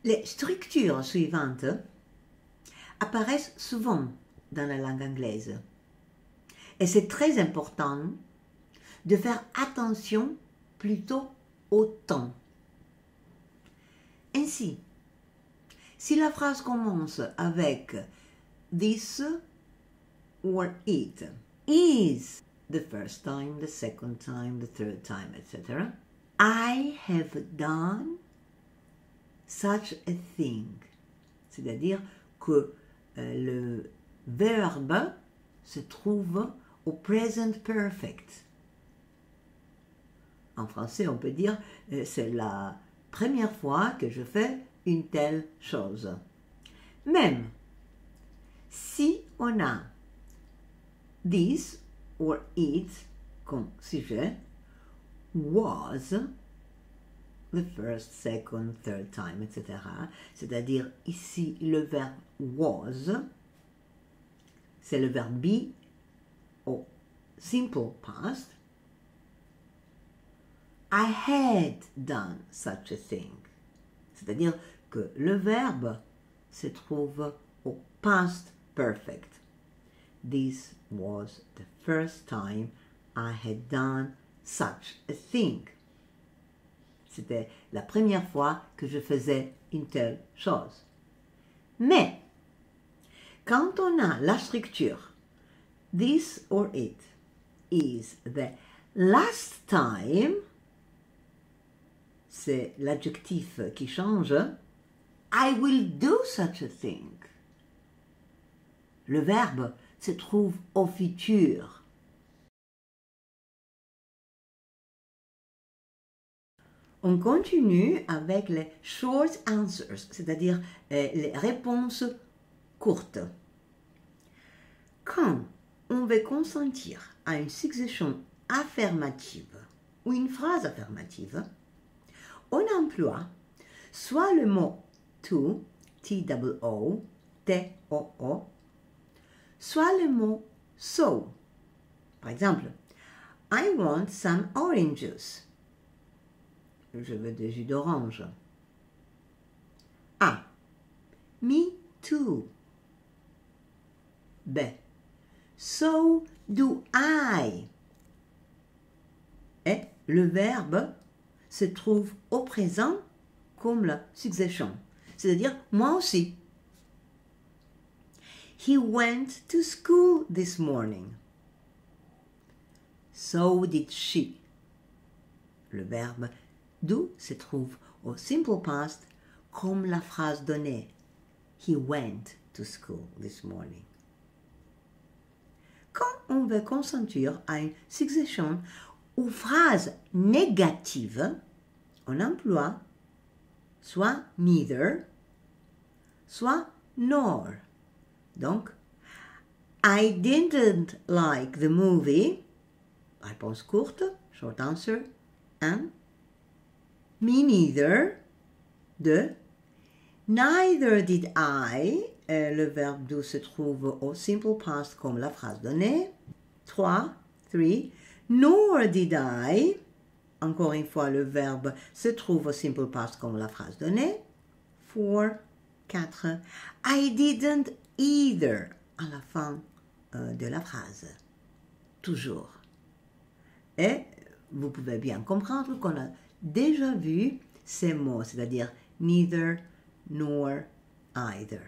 Les structures suivantes apparaissent souvent dans la langue anglaise. Et c'est très important de faire attention plutôt au temps. Ainsi, si la phrase commence avec this or it is the first time, the second time, the third time, etc. I have done such a thing. C'est-à-dire que le verbe se trouve au present perfect. En français, on peut dire c'est la première fois que je fais une telle chose. Même si on a this or it comme sujet, was the first, second, third time, etc. C'est-à-dire ici le verbe was, c'est le verbe be au simple past. I had done such a thing. C'est-à-dire que le verbe se trouve au past perfect. This was the first time I had done such a thing. C'était la première fois que je faisais une telle chose. Mais, quand on a la structure this or it is the last time, c'est l'adjectif qui change, I will do such a thing. Le verbe se trouve au futur. On continue avec les short answers, c'est-à-dire les réponses courtes. Quand on veut consentir à une succession affirmative ou une phrase affirmative, on emploie soit le mot to, T-O-O, T-O-O, soit le mot so. Par exemple, I want some orange juice. Je veux des jus d'orange. A. Me too. B. So do I. Et le verbe se trouve au présent comme la succession, c'est-à-dire moi aussi. He went to school this morning. So did she. Le verbe do se trouve au simple past comme la phrase donnée. He went to school this morning. Quand on veut consentir à une succession ou phrase négative, on emploie soit neither, soit nor. Donc, I didn't like the movie, réponse courte, short answer, and me neither, 2. Neither did I, le verbe do se trouve au simple past comme la phrase donnée. 3. Nor did I, encore une fois le verbe se trouve au simple past comme la phrase donnée. 4. I didn't either, à la fin de la phrase. Toujours. Et vous pouvez bien comprendre qu'on a déjà vu ces mots, c'est-à-dire neither nor either.